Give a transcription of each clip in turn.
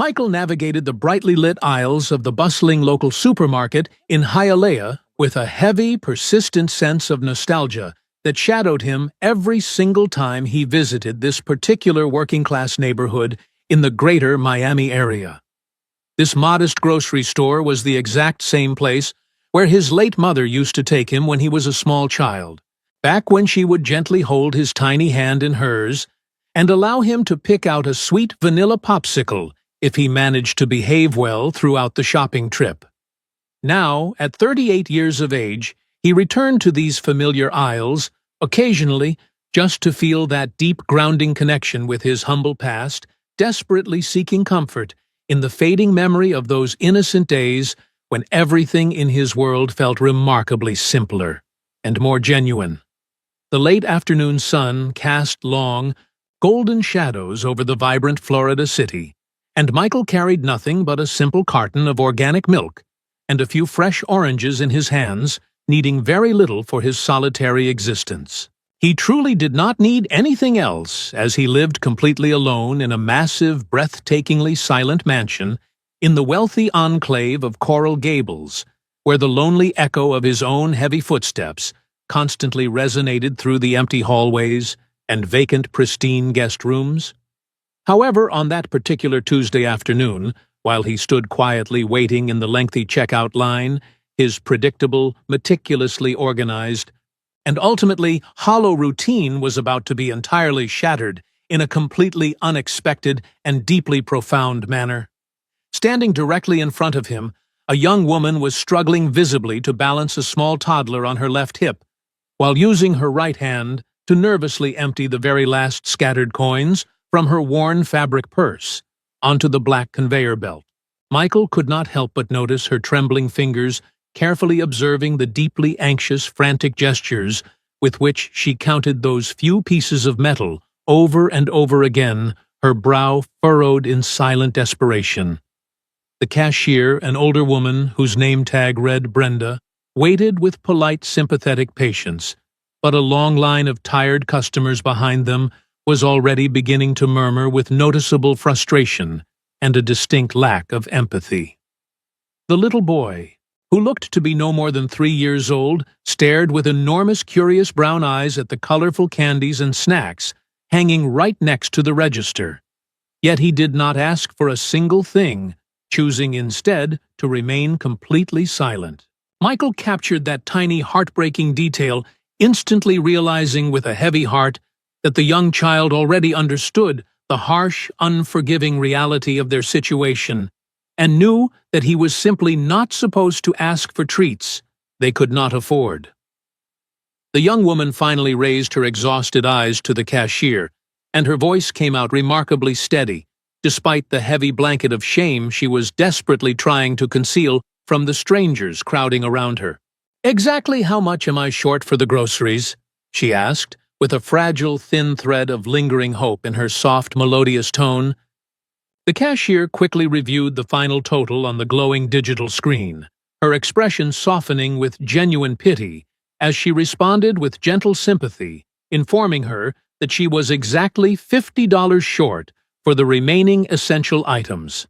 Michael navigated the brightly lit aisles of the bustling local supermarket in Hialeah with a heavy, persistent sense of nostalgia that shadowed him every single time he visited this particular working-class neighborhood in the greater Miami area. This modest grocery store was the exact same place where his late mother used to take him when he was a small child, back when she would gently hold his tiny hand in hers and allow him to pick out a sweet vanilla popsicle if he managed to behave well throughout the shopping trip. Now, at 38 years of age, he returned to these familiar aisles, occasionally, just to feel that deep grounding connection with his humble past, desperately seeking comfort in the fading memory of those innocent days when everything in his world felt remarkably simpler and more genuine. The late afternoon sun cast long, golden shadows over the vibrant Florida city, and Michael carried nothing but a simple carton of organic milk and a few fresh oranges in his hands, needing very little for his solitary existence. He truly did not need anything else, as he lived completely alone in a massive, breathtakingly silent mansion in the wealthy enclave of Coral Gables, where the lonely echo of his own heavy footsteps constantly resonated through the empty hallways and vacant, pristine guest rooms. However, on that particular Tuesday afternoon, while he stood quietly waiting in the lengthy checkout line, his predictable, meticulously organized, and ultimately hollow routine was about to be entirely shattered in a completely unexpected and deeply profound manner. Standing directly in front of him, a young woman was struggling visibly to balance a small toddler on her left hip, while using her right hand to nervously empty the very last scattered coins from her worn fabric purse onto the black conveyor belt. Michael could not help but notice her trembling fingers carefully observing the deeply anxious, frantic gestures with which she counted those few pieces of metal over and over again, her brow furrowed in silent desperation. The cashier, an older woman whose name tag read Brenda, waited with polite, sympathetic patience, but a long line of tired customers behind them was already beginning to murmur with noticeable frustration and a distinct lack of empathy. The little boy, who looked to be no more than 3 years old, stared with enormous, curious brown eyes at the colorful candies and snacks hanging right next to the register. Yet he did not ask for a single thing, choosing instead to remain completely silent. Michael captured that tiny, heartbreaking detail, instantly realizing with a heavy heart that the young child already understood the harsh, unforgiving reality of their situation, and knew that he was simply not supposed to ask for treats they could not afford. The young woman finally raised her exhausted eyes to the cashier, and her voice came out remarkably steady, despite the heavy blanket of shame she was desperately trying to conceal from the strangers crowding around her. "Exactly how much am I short for the groceries?" she asked, with a fragile, thin thread of lingering hope in her soft, melodious tone. The cashier quickly reviewed the final total on the glowing digital screen, her expression softening with genuine pity as she responded with gentle sympathy, informing her that she was exactly $50 short for the remaining essential items.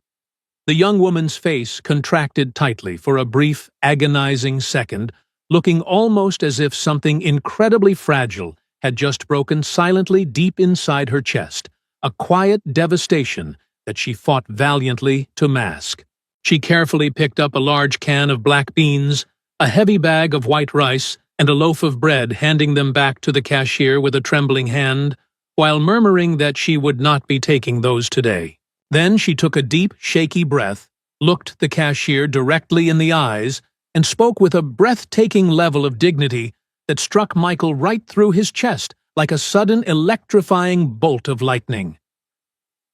The young woman's face contracted tightly for a brief, agonizing second, looking almost as if something incredibly fragile had just broken silently deep inside her chest, a quiet devastation that she fought valiantly to mask. She carefully picked up a large can of black beans, a heavy bag of white rice, and a loaf of bread, handing them back to the cashier with a trembling hand, while murmuring that she would not be taking those today. Then she took a deep, shaky breath, looked the cashier directly in the eyes, and spoke with a breathtaking level of dignity that struck Michael right through his chest like a sudden electrifying bolt of lightning.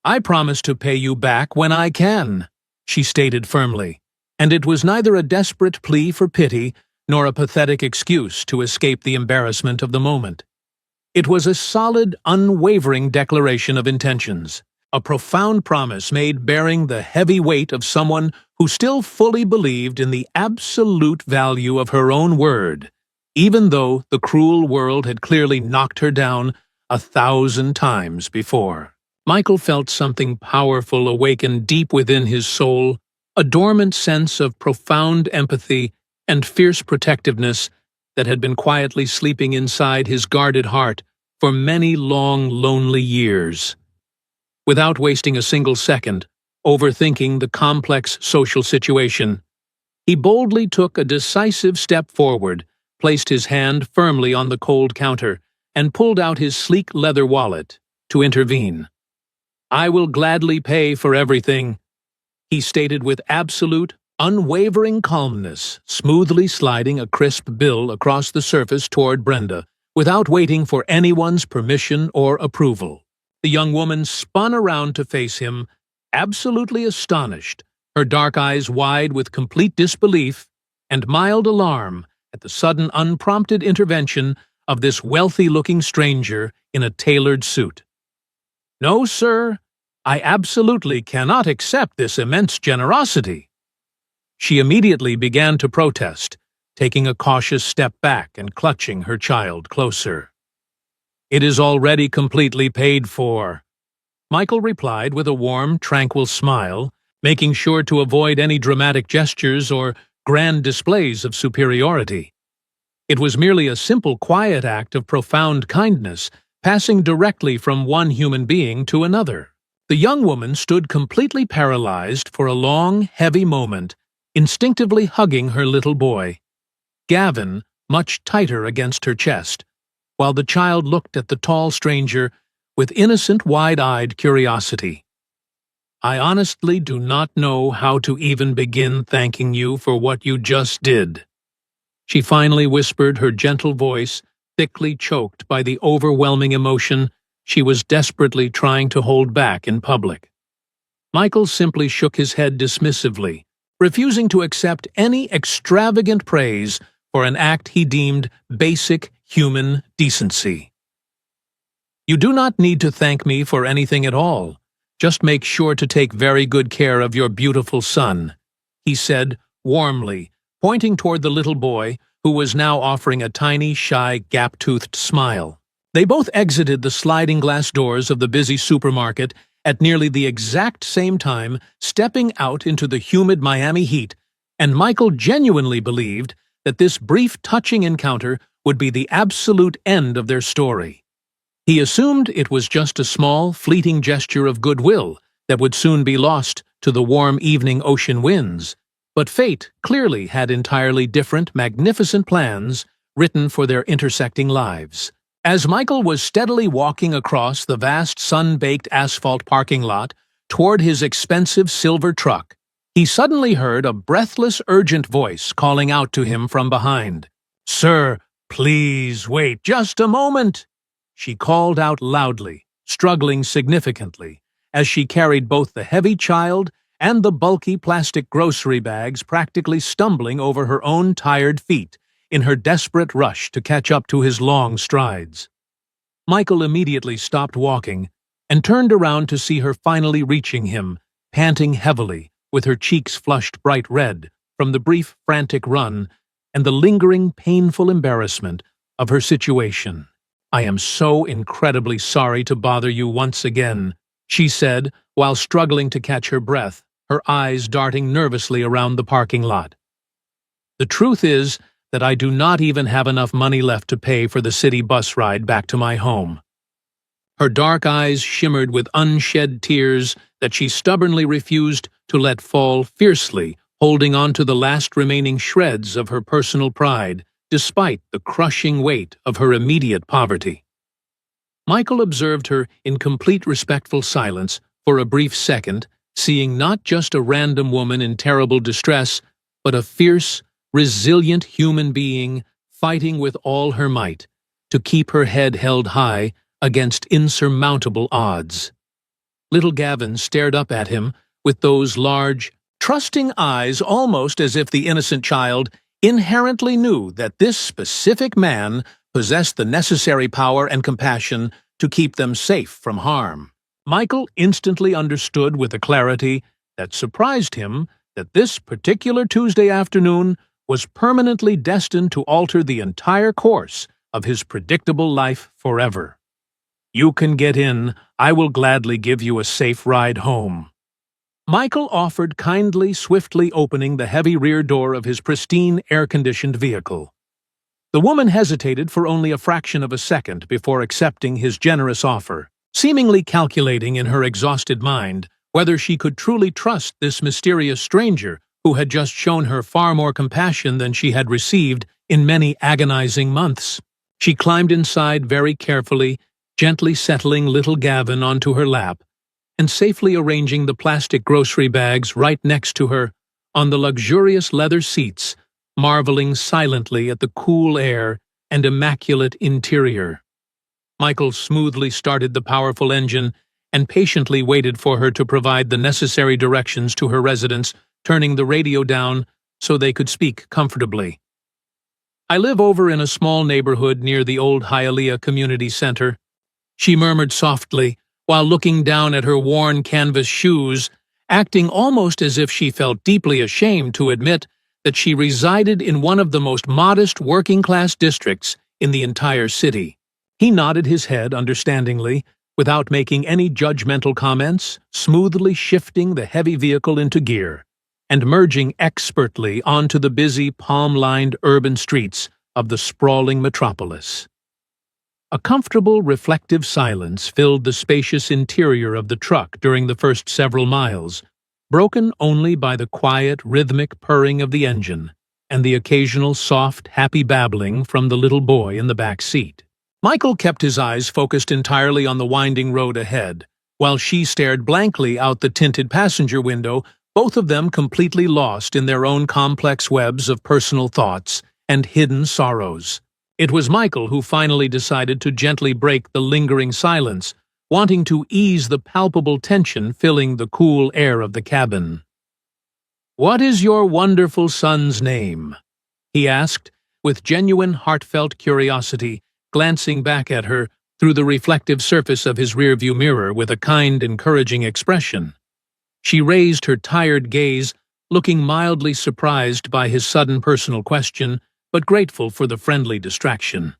"I promise to pay you back when I can," she stated firmly, and it was neither a desperate plea for pity nor a pathetic excuse to escape the embarrassment of the moment. It was a solid, unwavering declaration of intentions, a profound promise made bearing the heavy weight of someone who still fully believed in the absolute value of her own word, even though the cruel world had clearly knocked her down 1,000 times before. Michael felt something powerful awaken deep within his soul, a dormant sense of profound empathy and fierce protectiveness that had been quietly sleeping inside his guarded heart for many long, lonely years. Without wasting a single second, overthinking the complex social situation, he boldly took a decisive step forward, placed his hand firmly on the cold counter, and pulled out his sleek leather wallet to intervene. "I will gladly pay for everything," he stated with absolute, unwavering calmness, smoothly sliding a crisp bill across the surface toward Brenda, without waiting for anyone's permission or approval. The young woman spun around to face him, absolutely astonished, her dark eyes wide with complete disbelief and mild alarm at the sudden unprompted intervention of this wealthy-looking stranger in a tailored suit. "No, sir, I absolutely cannot accept this immense generosity." She immediately began to protest, taking a cautious step back and clutching her child closer. "It is already completely paid for," Michael replied with a warm, tranquil smile, making sure to avoid any dramatic gestures or grand displays of superiority. It was merely a simple, quiet act of profound kindness, passing directly from one human being to another. The young woman stood completely paralyzed for a long, heavy moment, instinctively hugging her little boy, Gavin, much tighter against her chest, while the child looked at the tall stranger with innocent, wide-eyed curiosity. "I honestly do not know how to even begin thanking you for what you just did," she finally whispered, her gentle voice thickly choked by the overwhelming emotion she was desperately trying to hold back in public. Michael simply shook his head dismissively, refusing to accept any extravagant praise for an act he deemed basic human decency. "You do not need to thank me for anything at all. Just make sure to take very good care of your beautiful son," he said warmly, pointing toward the little boy, who was now offering a tiny, shy, gap-toothed smile. They both exited the sliding glass doors of the busy supermarket at nearly the exact same time, stepping out into the humid Miami heat, and Michael genuinely believed that this brief, touching encounter would be the absolute end of their story. He assumed it was just a small, fleeting gesture of goodwill that would soon be lost to the warm evening ocean winds, but fate clearly had entirely different, magnificent plans written for their intersecting lives. As Michael was steadily walking across the vast sun-baked asphalt parking lot toward his expensive silver truck, he suddenly heard a breathless, urgent voice calling out to him from behind. "Sir, please wait just a moment," she called out loudly, struggling significantly, as she carried both the heavy child and the bulky plastic grocery bags, practically stumbling over her own tired feet in her desperate rush to catch up to his long strides. Michael immediately stopped walking and turned around to see her finally reaching him, panting heavily, with her cheeks flushed bright red from the brief, frantic run and the lingering, painful embarrassment of her situation. "I am so incredibly sorry to bother you once again," she said, while struggling to catch her breath, her eyes darting nervously around the parking lot. "The truth is that I do not even have enough money left to pay for the city bus ride back to my home." Her dark eyes shimmered with unshed tears that she stubbornly refused to let fall fiercely, holding on to the last remaining shreds of her personal pride, despite the crushing weight of her immediate poverty. Michael observed her in complete respectful silence for a brief second, seeing not just a random woman in terrible distress, but a fierce, resilient human being fighting with all her might to keep her head held high against insurmountable odds. Little Gavin stared up at him with those large, trusting eyes, almost as if the innocent child inherently knew that this specific man possessed the necessary power and compassion to keep them safe from harm. Michael instantly understood with a clarity that surprised him that this particular Tuesday afternoon was permanently destined to alter the entire course of his predictable life forever. You can get in. I will gladly give you a safe ride home." Michael offered, kindly, swiftly opening the heavy rear door of his pristine, air-conditioned vehicle. The woman hesitated for only a fraction of a second before accepting his generous offer, seemingly calculating in her exhausted mind whether she could truly trust this mysterious stranger who had just shown her far more compassion than she had received in many agonizing months. She climbed inside very carefully, gently settling little Gavin onto her lap, and safely arranging the plastic grocery bags right next to her on the luxurious leather seats, marveling silently at the cool air and immaculate interior. Michael smoothly started the powerful engine and patiently waited for her to provide the necessary directions to her residence, turning the radio down so they could speak comfortably. "I live over in a small neighborhood near the old Hialeah Community Center," she murmured softly, while looking down at her worn canvas shoes, acting almost as if she felt deeply ashamed to admit that she resided in one of the most modest working-class districts in the entire city. He nodded his head understandingly, without making any judgmental comments, smoothly shifting the heavy vehicle into gear, and merging expertly onto the busy, palm-lined urban streets of the sprawling metropolis. A comfortable, reflective silence filled the spacious interior of the truck during the first several miles, broken only by the quiet, rhythmic purring of the engine and the occasional soft, happy babbling from the little boy in the back seat. Michael kept his eyes focused entirely on the winding road ahead, while she stared blankly out the tinted passenger window, both of them completely lost in their own complex webs of personal thoughts and hidden sorrows. It was Michael who finally decided to gently break the lingering silence, wanting to ease the palpable tension filling the cool air of the cabin. "What is your wonderful son's name?" he asked, with genuine heartfelt curiosity, glancing back at her through the reflective surface of his rearview mirror with a kind, encouraging expression. She raised her tired gaze, looking mildly surprised by his sudden personal question, but grateful for the friendly distraction.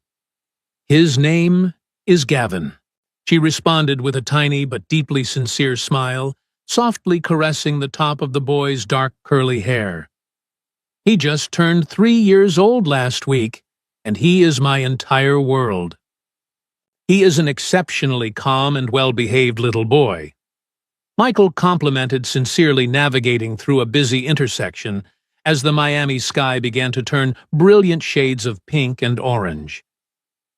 "His name is Gavin," she responded with a tiny but deeply sincere smile, softly caressing the top of the boy's dark curly hair. "He just turned 3 years old last week, and he is my entire world. He is an exceptionally calm and well-behaved little boy." Michael complimented, sincerely navigating through a busy intersection as the Miami sky began to turn brilliant shades of pink and orange.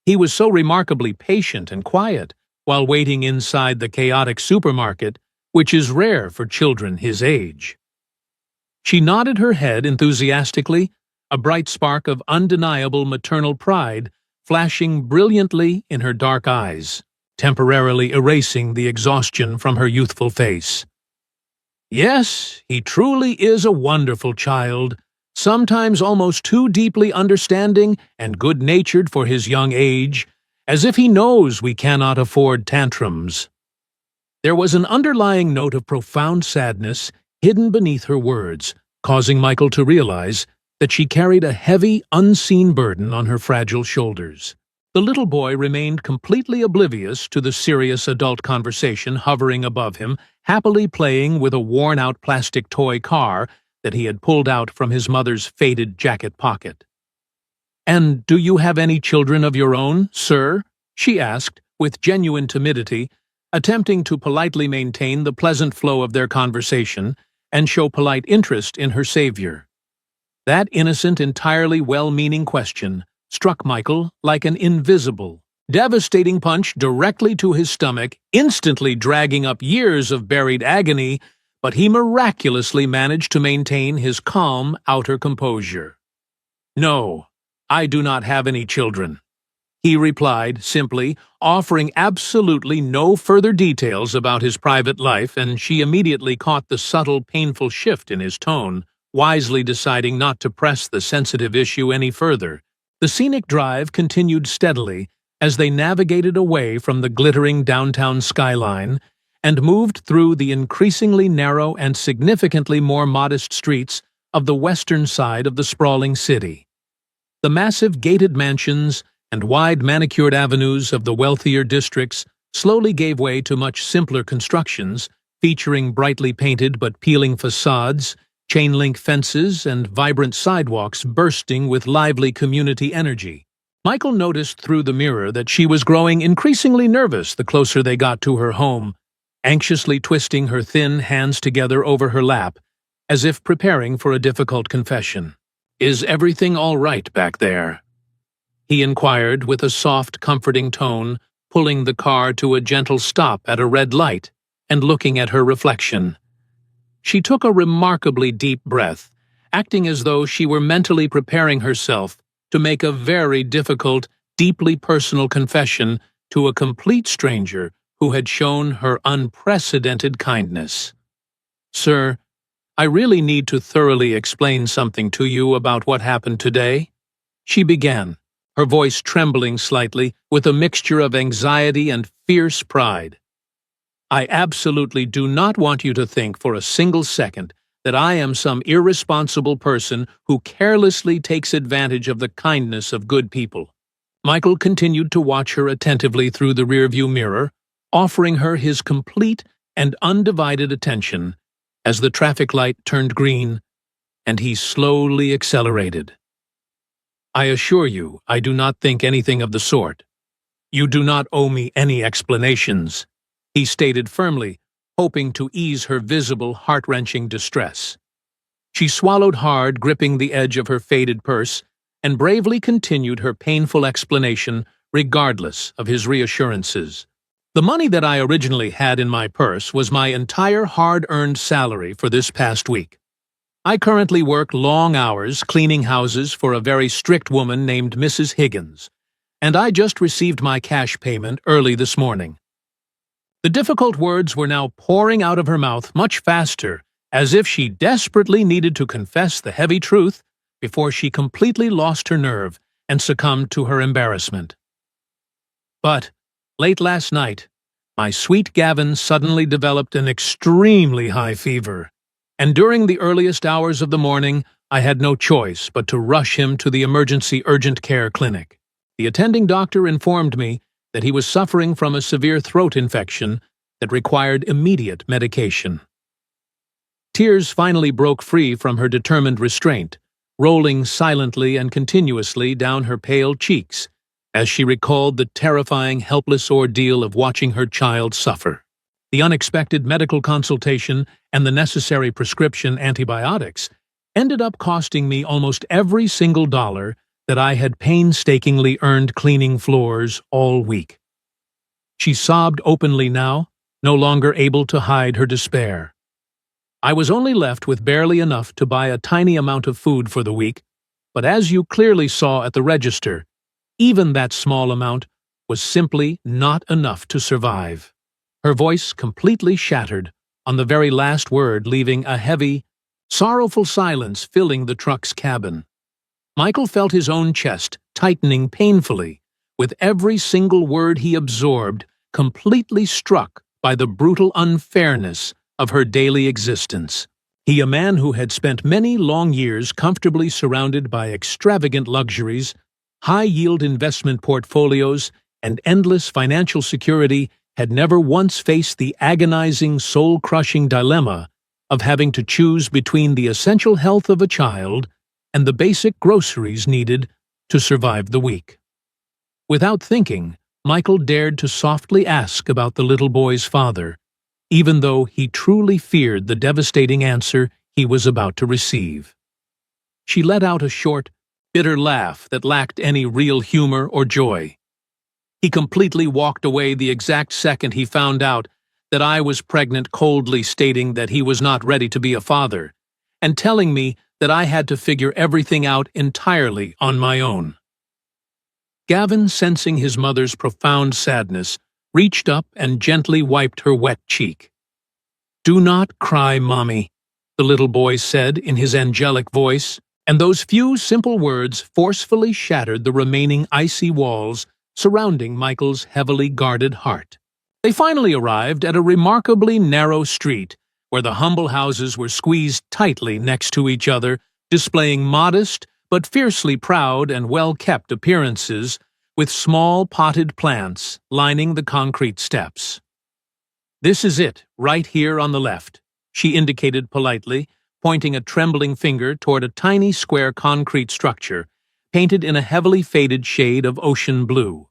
He was so remarkably patient and quiet while waiting inside the chaotic supermarket, which is rare for children his age. She nodded her head enthusiastically, a bright spark of undeniable maternal pride flashing brilliantly in her dark eyes, temporarily erasing the exhaustion from her youthful face. "Yes, he truly is a wonderful child, sometimes almost too deeply understanding and good-natured for his young age, as if he knows we cannot afford tantrums." There was an underlying note of profound sadness hidden beneath her words, causing Michael to realize that she carried a heavy, unseen burden on her fragile shoulders. The little boy remained completely oblivious to the serious adult conversation hovering above him, happily playing with a worn-out plastic toy car that he had pulled out from his mother's faded jacket pocket. "And do you have any children of your own, sir?" she asked, with genuine timidity, attempting to politely maintain the pleasant flow of their conversation and show polite interest in her savior. That innocent, entirely well-meaning question struck Michael like an invisible, devastating punch directly to his stomach, instantly dragging up years of buried agony, but he miraculously managed to maintain his calm outer composure. "No, I do not have any children," he replied simply, offering absolutely no further details about his private life, and she immediately caught the subtle, painful shift in his tone, wisely deciding not to press the sensitive issue any further. The scenic drive continued steadily as they navigated away from the glittering downtown skyline and moved through the increasingly narrow and significantly more modest streets of the western side of the sprawling city. The massive gated mansions and wide manicured avenues of the wealthier districts slowly gave way to much simpler constructions, featuring brightly painted but peeling facades, chain-link fences, and vibrant sidewalks bursting with lively community energy. Michael noticed through the mirror that she was growing increasingly nervous the closer they got to her home, anxiously twisting her thin hands together over her lap, as if preparing for a difficult confession. "Is everything all right back there?" he inquired with a soft, comforting tone, pulling the car to a gentle stop at a red light and looking at her reflection. She took a remarkably deep breath, acting as though she were mentally preparing herself to make a very difficult, deeply personal confession to a complete stranger who had shown her unprecedented kindness. "Sir, I really need to thoroughly explain something to you about what happened today," she began, her voice trembling slightly with a mixture of anxiety and fierce pride. "I absolutely do not want you to think for a single second that I am some irresponsible person who carelessly takes advantage of the kindness of good people." Michael continued to watch her attentively through the rearview mirror, offering her his complete and undivided attention as the traffic light turned green and he slowly accelerated. "I assure you, I do not think anything of the sort. You do not owe me any explanations," he stated firmly, hoping to ease her visible, heart-wrenching distress. She swallowed hard, gripping the edge of her faded purse, and bravely continued her painful explanation regardless of his reassurances. "The money that I originally had in my purse was my entire hard-earned salary for this past week. I currently work long hours cleaning houses for a very strict woman named Mrs. Higgins, and I just received my cash payment early this morning." The difficult words were now pouring out of her mouth much faster, as if she desperately needed to confess the heavy truth before she completely lost her nerve and succumbed to her embarrassment. "But late last night, my sweet Gavin suddenly developed an extremely high fever, and during the earliest hours of the morning, I had no choice but to rush him to the emergency urgent care clinic. The attending doctor informed me that he was suffering from a severe throat infection that required immediate medication." Tears finally broke free from her determined restraint, rolling silently and continuously down her pale cheeks as she recalled the terrifying, helpless ordeal of watching her child suffer. The unexpected medical consultation and the necessary prescription antibiotics ended up costing me almost every single dollar that I had painstakingly earned cleaning floors all week. She sobbed openly now, no longer able to hide her despair. "I was only left with barely enough to buy a tiny amount of food for the week, but as you clearly saw at the register, even that small amount was simply not enough to survive." Her voice completely shattered on the very last word, leaving a heavy, sorrowful silence filling the truck's cabin. Michael felt his own chest tightening painfully, with every single word he absorbed completely struck by the brutal unfairness of her daily existence. He, a man who had spent many long years comfortably surrounded by extravagant luxuries, high-yield investment portfolios, and endless financial security, had never once faced the agonizing, soul-crushing dilemma of having to choose between the essential health of a child and the basic groceries needed to survive the week. Without thinking, Michael dared to softly ask about the little boy's father, even though he truly feared the devastating answer he was about to receive. She let out a short, bitter laugh that lacked any real humor or joy. He completely walked away the exact second he found out that I was pregnant, coldly stating that he was not ready to be a father, and telling me that I had to figure everything out entirely on my own. Gavin, sensing his mother's profound sadness, reached up and gently wiped her wet cheek. "Do not cry, Mommy," the little boy said in his angelic voice, and those few simple words forcefully shattered the remaining icy walls surrounding Michael's heavily guarded heart. They finally arrived at a remarkably narrow street, where the humble houses were squeezed tightly next to each other, displaying modest but fiercely proud and well-kept appearances, with small potted plants lining the concrete steps. "This is it, right here on the left," she indicated politely, pointing a trembling finger toward a tiny square concrete structure, painted in a heavily faded shade of ocean blue.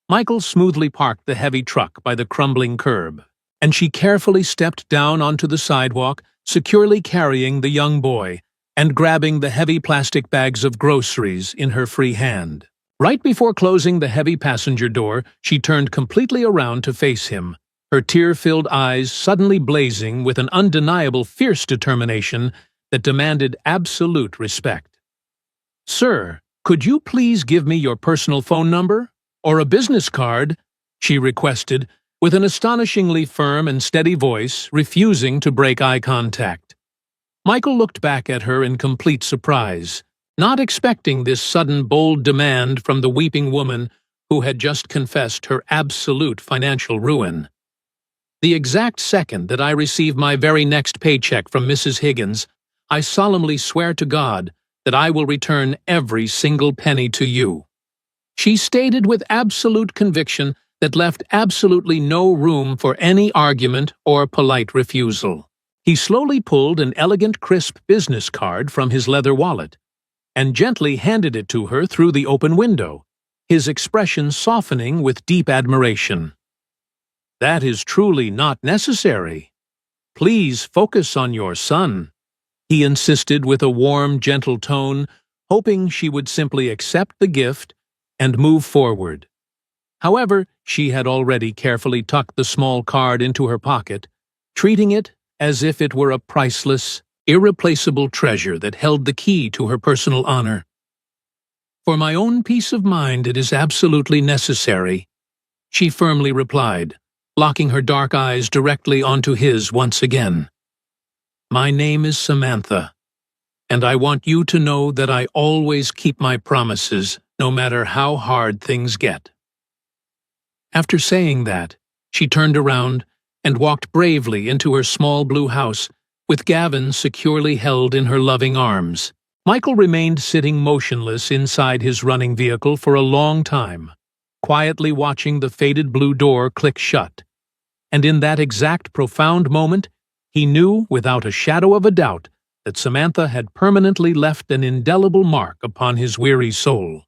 Michael smoothly parked the heavy truck by the crumbling curb, and she carefully stepped down onto the sidewalk, securely carrying the young boy and grabbing the heavy plastic bags of groceries in her free hand. Right before closing the heavy passenger door, she turned completely around to face him, her tear-filled eyes suddenly blazing with an undeniable fierce determination that demanded absolute respect. "Sir, could you please give me your personal phone number? Or a business card?" she requested, with an astonishingly firm and steady voice, refusing to break eye contact. Michael looked back at her in complete surprise, not expecting this sudden bold demand from the weeping woman who had just confessed her absolute financial ruin. "The exact second that I receive my very next paycheck from Mrs. Higgins, I solemnly swear to God that I will return every single penny to you," she stated with absolute conviction that left absolutely no room for any argument or polite refusal. He slowly pulled an elegant, crisp business card from his leather wallet and gently handed it to her through the open window, his expression softening with deep admiration. "That is truly not necessary. Please focus on your son," he insisted with a warm, gentle tone, hoping she would simply accept the gift and move forward. However, she had already carefully tucked the small card into her pocket, treating it as if it were a priceless, irreplaceable treasure that held the key to her personal honor. "For my own peace of mind, it is absolutely necessary," she firmly replied, locking her dark eyes directly onto his once again. "My name is Samantha, and I want you to know that I always keep my promises, no matter how hard things get." After saying that, she turned around and walked bravely into her small blue house, with Gavin securely held in her loving arms. Michael remained sitting motionless inside his running vehicle for a long time, quietly watching the faded blue door click shut. And in that exact profound moment, he knew without a shadow of a doubt that Samantha had permanently left an indelible mark upon his weary soul.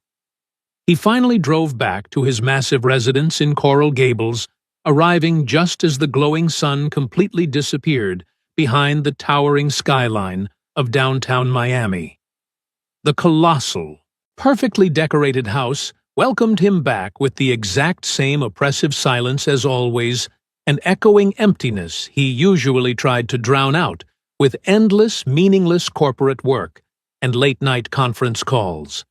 He finally drove back to his massive residence in Coral Gables, arriving just as the glowing sun completely disappeared behind the towering skyline of downtown Miami. The colossal, perfectly decorated house welcomed him back with the exact same oppressive silence as always, and echoing emptiness he usually tried to drown out with endless, meaningless corporate work and late-night conference calls.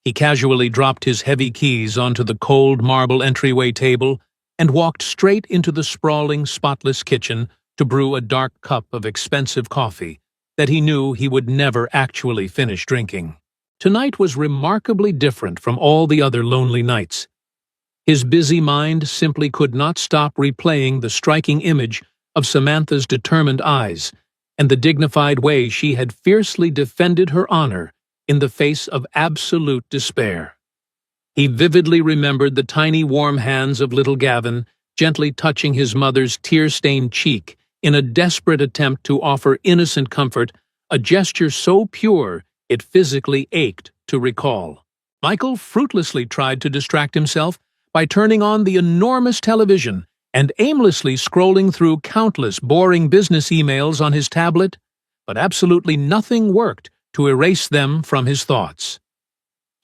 He casually dropped his heavy keys onto the cold marble entryway table and walked straight into the sprawling, spotless kitchen to brew a dark cup of expensive coffee that he knew he would never actually finish drinking. Tonight was remarkably different from all the other lonely nights. His busy mind simply could not stop replaying the striking image of Samantha's determined eyes and the dignified way she had fiercely defended her honor in the face of absolute despair. He vividly remembered the tiny warm hands of little Gavin gently touching his mother's tear-stained cheek in a desperate attempt to offer innocent comfort, a gesture so pure it physically ached to recall. Michael fruitlessly tried to distract himself by turning on the enormous television and aimlessly scrolling through countless boring business emails on his tablet, but absolutely nothing worked to erase them from his thoughts.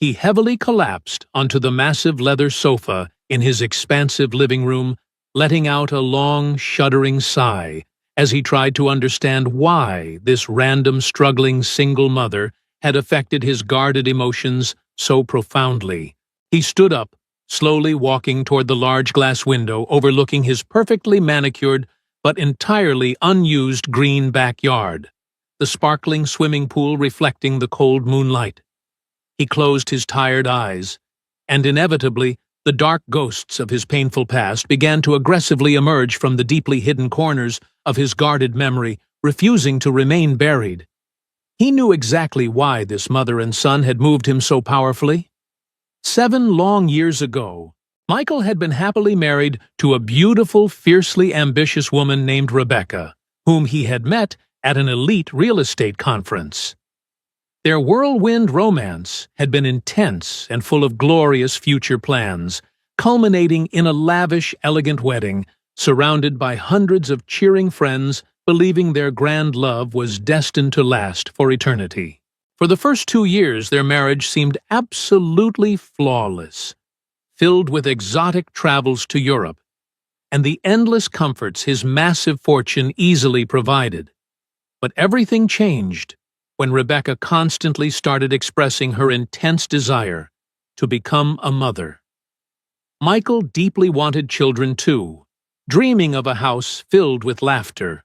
He heavily collapsed onto the massive leather sofa in his expansive living room, letting out a long, shuddering sigh as he tried to understand why this random, struggling single mother had affected his guarded emotions so profoundly. He stood up, slowly walking toward the large glass window overlooking his perfectly manicured but entirely unused green backyard, the sparkling swimming pool reflecting the cold moonlight. He closed his tired eyes, and inevitably, the dark ghosts of his painful past began to aggressively emerge from the deeply hidden corners of his guarded memory, refusing to remain buried. He knew exactly why this mother and son had moved him so powerfully. 7 long years ago, Michael had been happily married to a beautiful, fiercely ambitious woman named Rebecca, whom he had met at an elite real estate conference. Their whirlwind romance had been intense and full of glorious future plans, culminating in a lavish, elegant wedding, surrounded by hundreds of cheering friends believing their grand love was destined to last for eternity. For the first 2 years, their marriage seemed absolutely flawless, filled with exotic travels to Europe, and the endless comforts his massive fortune easily provided. But everything changed when Rebecca constantly started expressing her intense desire to become a mother. Michael deeply wanted children too, dreaming of a house filled with laughter.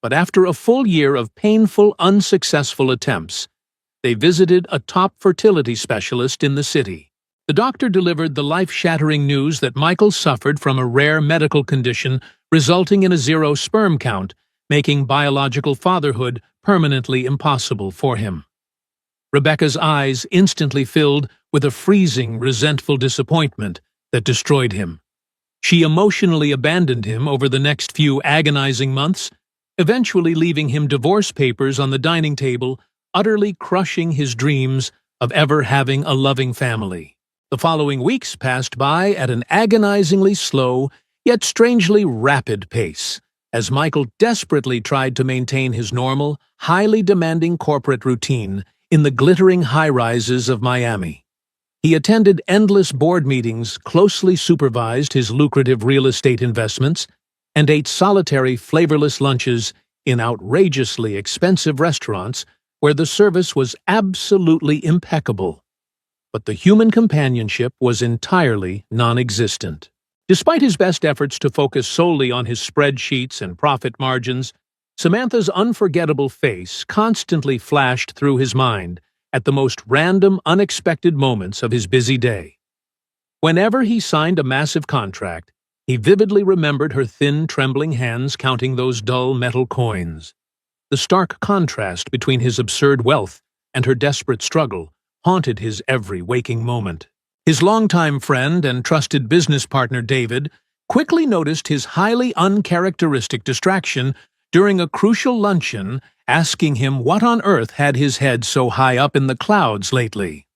But after a full year of painful, unsuccessful attempts, they visited a top fertility specialist in the city. The doctor delivered the life-shattering news that Michael suffered from a rare medical condition resulting in a 0 sperm count, making biological fatherhood permanently impossible for him. Rebecca's eyes instantly filled with a freezing, resentful disappointment that destroyed him. She emotionally abandoned him over the next few agonizing months, eventually leaving him divorce papers on the dining table, utterly crushing his dreams of ever having a loving family. The following weeks passed by at an agonizingly slow, yet strangely rapid pace, as Michael desperately tried to maintain his normal, highly demanding corporate routine in the glittering high-rises of Miami. He attended endless board meetings, closely supervised his lucrative real estate investments, and ate solitary, flavorless lunches in outrageously expensive restaurants where the service was absolutely impeccable. But the human companionship was entirely non-existent. Despite his best efforts to focus solely on his spreadsheets and profit margins, Samantha's unforgettable face constantly flashed through his mind at the most random, unexpected moments of his busy day. Whenever he signed a massive contract, he vividly remembered her thin, trembling hands counting those dull metal coins. The stark contrast between his absurd wealth and her desperate struggle haunted his every waking moment. His longtime friend and trusted business partner David quickly noticed his highly uncharacteristic distraction during a crucial luncheon, asking him what on earth had his head so high up in the clouds lately.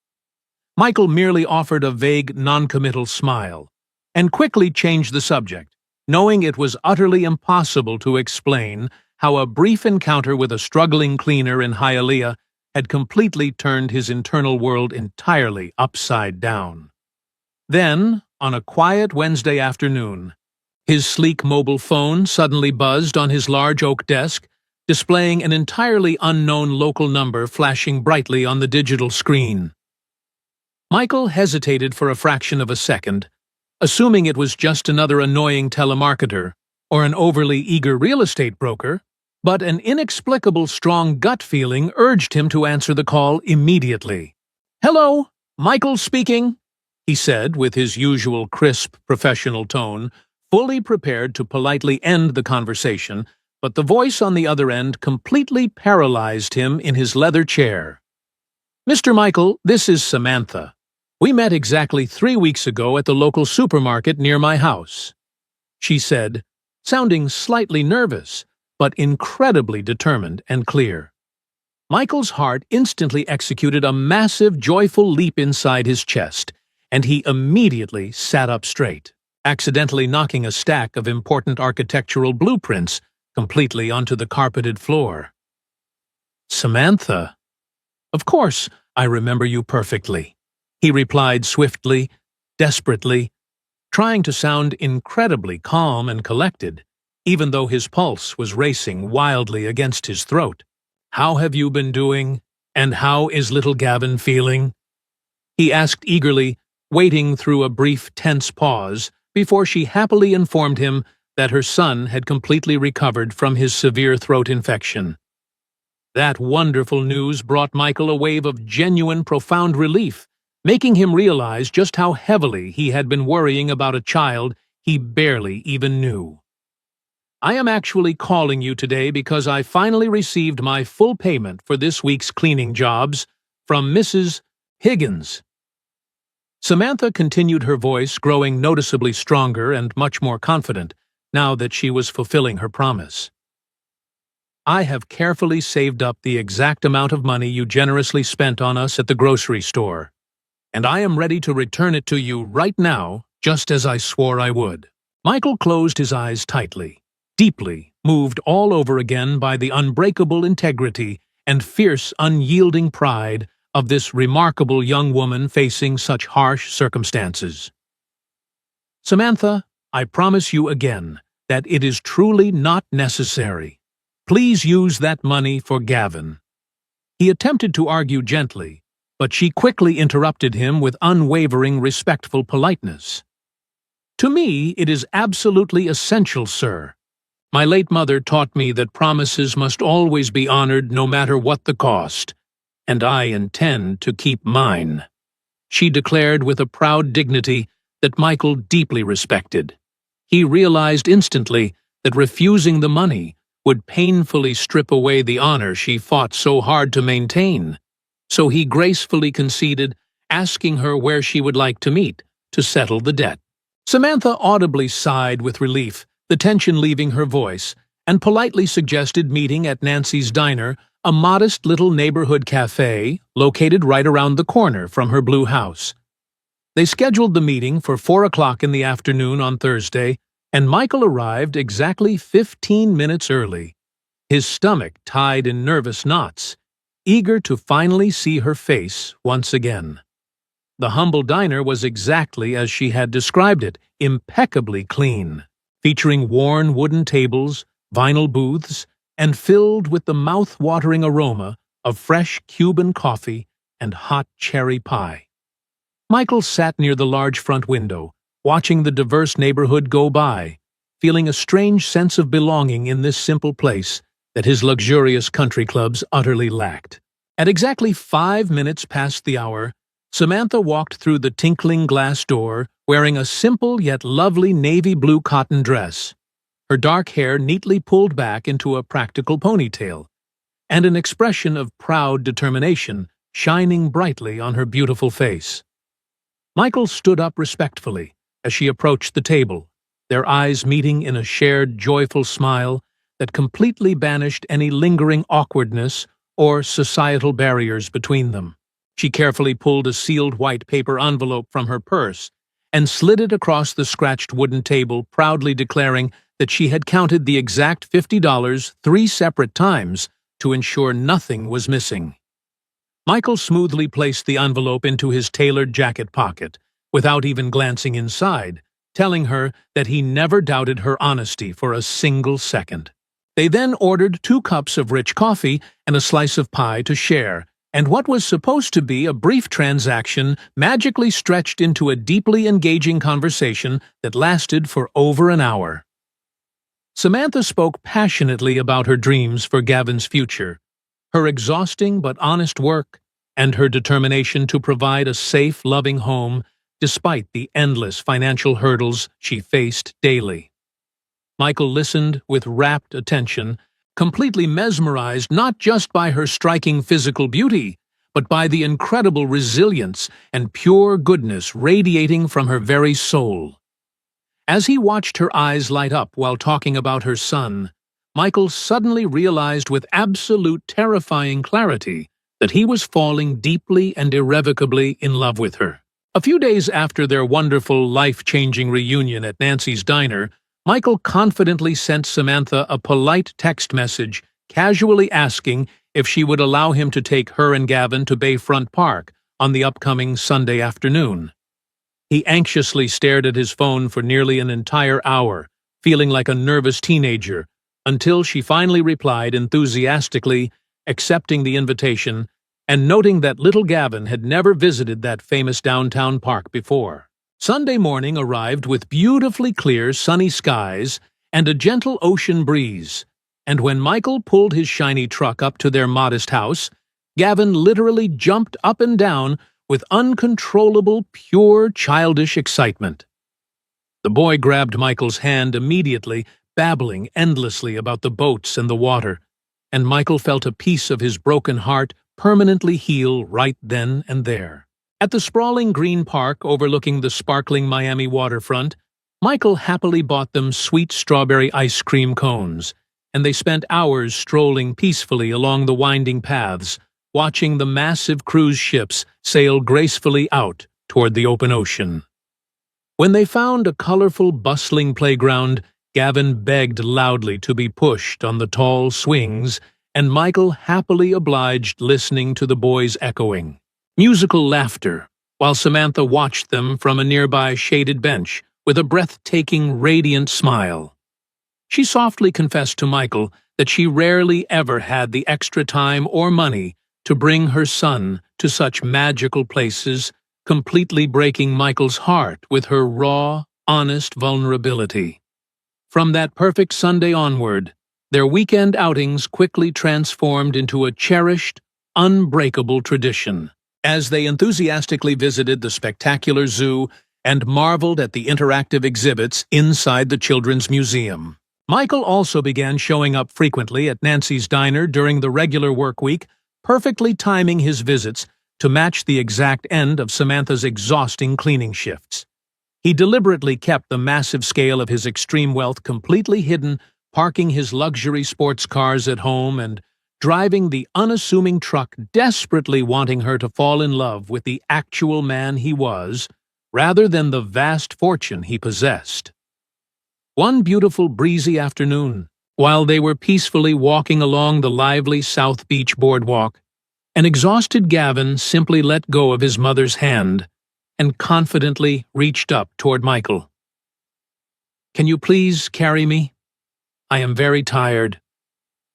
Michael merely offered a vague, noncommittal smile and quickly changed the subject, knowing it was utterly impossible to explain how a brief encounter with a struggling cleaner in Hialeah had completely turned his internal world entirely upside down. Then, on a quiet Wednesday afternoon, his sleek mobile phone suddenly buzzed on his large oak desk, displaying an entirely unknown local number flashing brightly on the digital screen. Michael hesitated for a fraction of a second, assuming it was just another annoying telemarketer or an overly eager real estate broker, but an inexplicable strong gut feeling urged him to answer the call immediately. "Hello, Michael speaking," he said with his usual crisp, professional tone, fully prepared to politely end the conversation, but the voice on the other end completely paralyzed him in his leather chair. "Mr. Michael, this is Samantha. We met exactly 3 weeks ago at the local supermarket near my house," she said, sounding slightly nervous, but incredibly determined and clear. Michael's heart instantly executed a massive, joyful leap inside his chest, and he immediately sat up straight, accidentally knocking a stack of important architectural blueprints completely onto the carpeted floor. "Samantha, of course, I remember you perfectly," he replied swiftly, desperately, trying to sound incredibly calm and collected, even though his pulse was racing wildly against his throat. "How have you been doing? And how is little Gavin feeling?" he asked eagerly, waiting through a brief, tense pause before she happily informed him that her son had completely recovered from his severe throat infection. That wonderful news brought Michael a wave of genuine, profound relief, making him realize just how heavily he had been worrying about a child he barely even knew. "I am actually calling you today because I finally received my full payment for this week's cleaning jobs from Mrs. Higgins." Samantha continued, her voice growing noticeably stronger and much more confident now that she was fulfilling her promise. I have carefully saved up the exact amount of money you generously spent on us at the grocery store, and I am ready to return it to you right now, just as I swore I would. Michael closed his eyes tightly, deeply moved all over again by the unbreakable integrity and fierce, unyielding pride of this remarkable young woman facing such harsh circumstances. Samantha, I promise you again that it is truly not necessary. Please use that money for Gavin. He attempted to argue gently, but she quickly interrupted him with unwavering, respectful politeness. To me, it is absolutely essential, sir. My late mother taught me that promises must always be honored no matter what the cost, and I intend to keep mine, she declared with a proud dignity that Michael deeply respected. He realized instantly that refusing the money would painfully strip away the honor she fought so hard to maintain, so he gracefully conceded, asking her where she would like to meet to settle the debt. Samantha audibly sighed with relief, the tension leaving her voice, and politely suggested meeting at Nancy's Diner, a modest little neighborhood cafe located right around the corner from her blue house. They scheduled the meeting for 4 o'clock in the afternoon on Thursday, and Michael arrived exactly 15 minutes early, his stomach tied in nervous knots, eager to finally see her face once again. The humble diner was exactly as she had described it, impeccably clean, featuring worn wooden tables, vinyl booths, and filled with the mouth-watering aroma of fresh Cuban coffee and hot cherry pie. Michael sat near the large front window, watching the diverse neighborhood go by, feeling a strange sense of belonging in this simple place that his luxurious country clubs utterly lacked. At exactly 5 minutes past the hour, Samantha walked through the tinkling glass door wearing a simple yet lovely navy blue cotton dress, her dark hair neatly pulled back into a practical ponytail, and an expression of proud determination shining brightly on her beautiful face. Michael stood up respectfully as she approached the table, their eyes meeting in a shared, joyful smile that completely banished any lingering awkwardness or societal barriers between them. She carefully pulled a sealed white paper envelope from her purse and slid it across the scratched wooden table, proudly declaring that she had counted the exact $50 3 separate times to ensure nothing was missing. Michael smoothly placed the envelope into his tailored jacket pocket, without even glancing inside, telling her that he never doubted her honesty for a single second. They then ordered 2 cups of rich coffee and a slice of pie to share, and what was supposed to be a brief transaction magically stretched into a deeply engaging conversation that lasted for over an hour. Samantha spoke passionately about her dreams for Gavin's future, her exhausting but honest work, and her determination to provide a safe, loving home despite the endless financial hurdles she faced daily. Michael listened with rapt attention, completely mesmerized not just by her striking physical beauty, but by the incredible resilience and pure goodness radiating from her very soul. As he watched her eyes light up while talking about her son, Michael suddenly realized with absolute terrifying clarity that he was falling deeply and irrevocably in love with her. A few days after their wonderful, life-changing reunion at Nancy's Diner, Michael confidently sent Samantha a polite text message, casually asking if she would allow him to take her and Gavin to Bayfront Park on the upcoming Sunday afternoon. He anxiously stared at his phone for nearly an entire hour, feeling like a nervous teenager, until she finally replied enthusiastically, accepting the invitation and noting that little Gavin had never visited that famous downtown park before. Sunday morning arrived with beautifully clear, sunny skies and a gentle ocean breeze, and when Michael pulled his shiny truck up to their modest house, Gavin literally jumped up and down with uncontrollable, pure, childish excitement. The boy grabbed Michael's hand immediately, babbling endlessly about the boats and the water, and Michael felt a piece of his broken heart permanently heal right then and there. At the sprawling green park overlooking the sparkling Miami waterfront, Michael happily bought them sweet strawberry ice cream cones, and they spent hours strolling peacefully along the winding paths, watching the massive cruise ships sail gracefully out toward the open ocean. When they found a colorful, bustling playground, Gavin begged loudly to be pushed on the tall swings, and Michael happily obliged, listening to the boys' echoing musical laughter, while Samantha watched them from a nearby shaded bench with a breathtaking, radiant smile. She softly confessed to Michael that she rarely ever had the extra time or money to bring her son to such magical places, completely breaking Michael's heart with her raw, honest vulnerability. From that perfect Sunday onward, their weekend outings quickly transformed into a cherished, unbreakable tradition. As they enthusiastically visited the spectacular zoo and marveled at the interactive exhibits inside the Children's Museum. Michael also began showing up frequently at Nancy's diner during the regular work week, perfectly timing his visits to match the exact end of Samantha's exhausting cleaning shifts. He deliberately kept the massive scale of his extreme wealth completely hidden, parking his luxury sports cars at home and driving the unassuming truck, desperately wanting her to fall in love with the actual man he was, rather than the vast fortune he possessed. One beautiful breezy afternoon, while they were peacefully walking along the lively South Beach boardwalk, an exhausted Gavin simply let go of his mother's hand and confidently reached up toward Michael. "Can you please carry me? I am very tired,"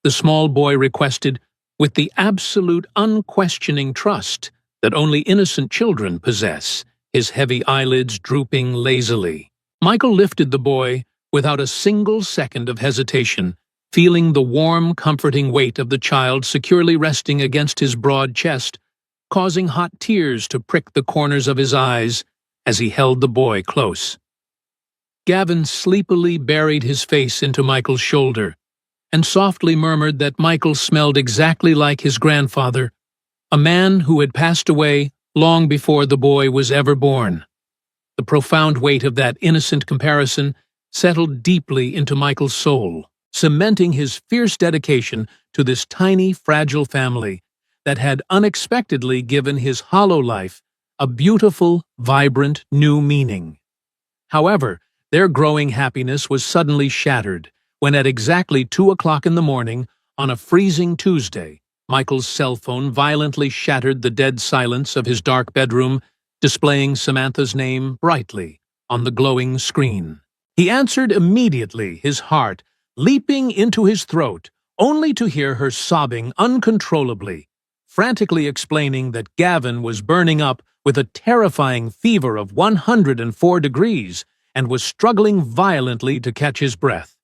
the small boy requested, with the absolute unquestioning trust that only innocent children possess, his heavy eyelids drooping lazily. Michael lifted the boy without a single second of hesitation, feeling the warm, comforting weight of the child securely resting against his broad chest, causing hot tears to prick the corners of his eyes as he held the boy close. Gavin sleepily buried his face into Michael's shoulder and softly murmured that Michael smelled exactly like his grandfather, a man who had passed away long before the boy was ever born. The profound weight of that innocent comparison settled deeply into Michael's soul, cementing his fierce dedication to this tiny, fragile family that had unexpectedly given his hollow life a beautiful, vibrant, new meaning. However, their growing happiness was suddenly shattered when at exactly 2 o'clock in the morning, on a freezing Tuesday, Michael's cell phone violently shattered the dead silence of his dark bedroom, displaying Samantha's name brightly on the glowing screen. He answered immediately, his heart leaping into his throat, only to hear her sobbing uncontrollably, frantically explaining that Gavin was burning up with a terrifying fever of 104 degrees and was struggling violently to catch his breath.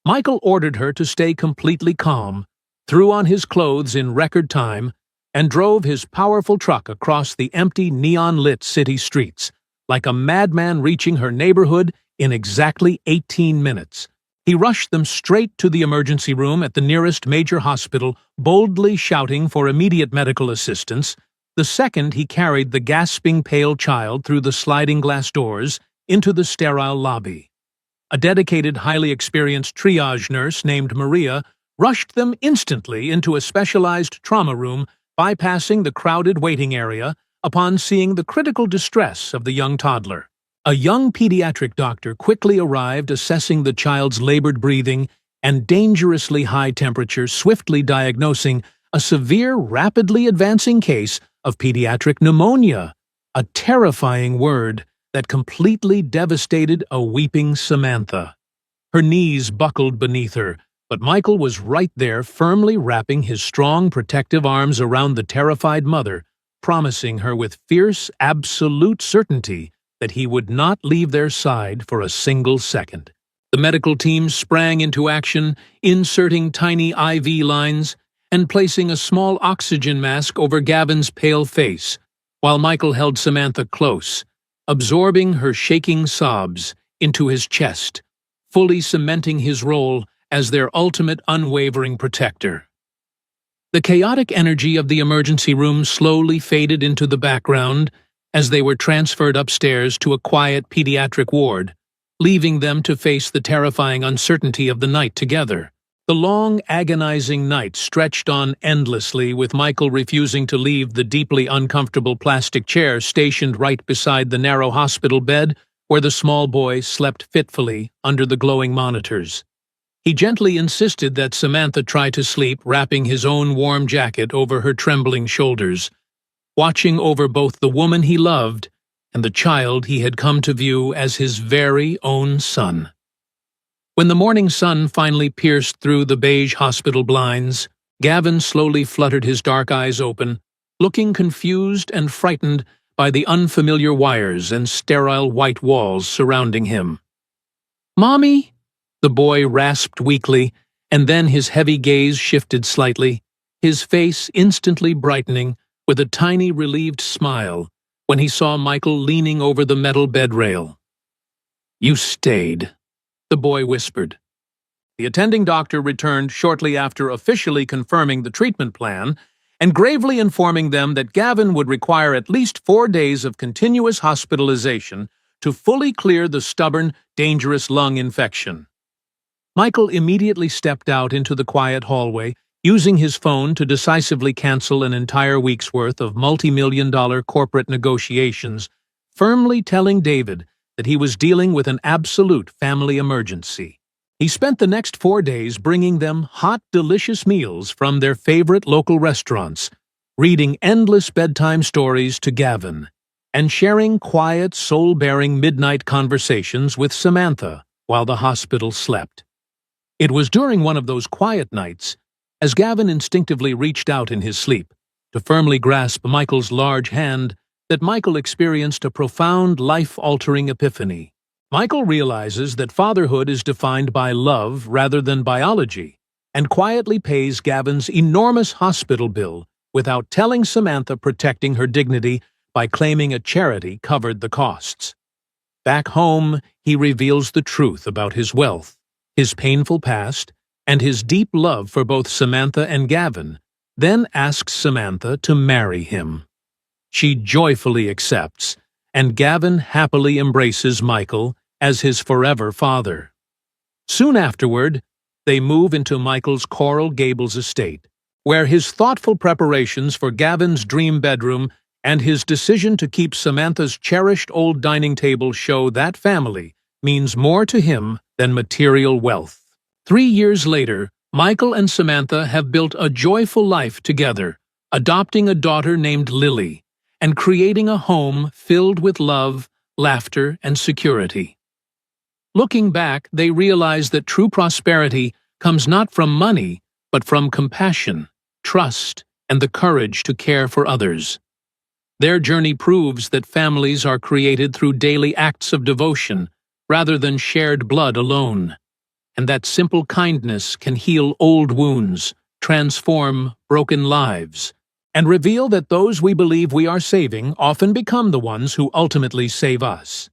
Michael ordered her to stay completely calm, threw on his clothes in record time, and drove his powerful truck across the empty, neon-lit city streets, like a madman reaching her neighborhood in exactly 18 minutes. He rushed them straight to the emergency room at the nearest major hospital, boldly shouting for immediate medical assistance, the second he carried the gasping pale child through the sliding glass doors into the sterile lobby. A dedicated, highly experienced triage nurse named Maria rushed them instantly into a specialized trauma room, bypassing the crowded waiting area upon seeing the critical distress of the young toddler. A young pediatric doctor quickly arrived, assessing the child's labored breathing and dangerously high temperature, swiftly diagnosing a severe, rapidly advancing case of pediatric pneumonia, a terrifying word that completely devastated a weeping Samantha. Her knees buckled beneath her, but Michael was right there, firmly wrapping his strong, protective arms around the terrified mother, promising her with fierce, absolute certainty that he would not leave their side for a single second. The medical team sprang into action, inserting tiny IV lines and placing a small oxygen mask over Gavin's pale face, while Michael held Samantha close, absorbing her shaking sobs into his chest, fully cementing his role as their ultimate unwavering protector. The chaotic energy of the emergency room slowly faded into the background as they were transferred upstairs to a quiet pediatric ward, leaving them to face the terrifying uncertainty of the night together. The long, agonizing night stretched on endlessly, with Michael refusing to leave the deeply uncomfortable plastic chair stationed right beside the narrow hospital bed where the small boy slept fitfully under the glowing monitors. He gently insisted that Samantha try to sleep, wrapping his own warm jacket over her trembling shoulders, watching over both the woman he loved and the child he had come to view as his very own son. When the morning sun finally pierced through the beige hospital blinds, Gavin slowly fluttered his dark eyes open, looking confused and frightened by the unfamiliar wires and sterile white walls surrounding him. "Mommy?" the boy rasped weakly, and then his heavy gaze shifted slightly, his face instantly brightening with a tiny relieved smile when he saw Michael leaning over the metal bed rail. "You stayed," the boy whispered. The attending doctor returned shortly after officially confirming the treatment plan and gravely informing them that Gavin would require at least 4 days of continuous hospitalization to fully clear the stubborn, dangerous lung infection. Michael immediately stepped out into the quiet hallway, using his phone to decisively cancel an entire week's worth of multi-million-dollar corporate negotiations, firmly telling David that he was dealing with an absolute family emergency. He spent the next 4 days bringing them hot, delicious meals from their favorite local restaurants, reading endless bedtime stories to Gavin, and sharing quiet, soul-bearing midnight conversations with Samantha while the hospital slept. It was during one of those quiet nights, as Gavin instinctively reached out in his sleep to firmly grasp Michael's large hand, that Michael experienced a profound, life-altering epiphany. Michael realizes that fatherhood is defined by love rather than biology, and quietly pays Gavin's enormous hospital bill without telling Samantha, protecting her dignity by claiming a charity covered the costs. Back home, he reveals the truth about his wealth, his painful past, and his deep love for both Samantha and Gavin, then asks Samantha to marry him. She joyfully accepts, and Gavin happily embraces Michael as his forever father. Soon afterward, they move into Michael's Coral Gables estate, where his thoughtful preparations for Gavin's dream bedroom and his decision to keep Samantha's cherished old dining table show that family means more to him than material wealth. 3 years later, Michael and Samantha have built a joyful life together, adopting a daughter named Lily, and creating a home filled with love, laughter, and security. Looking back, they realize that true prosperity comes not from money, but from compassion, trust, and the courage to care for others. Their journey proves that families are created through daily acts of devotion rather than shared blood alone, and that simple kindness can heal old wounds, transform broken lives, and reveal that those we believe we are saving often become the ones who ultimately save us.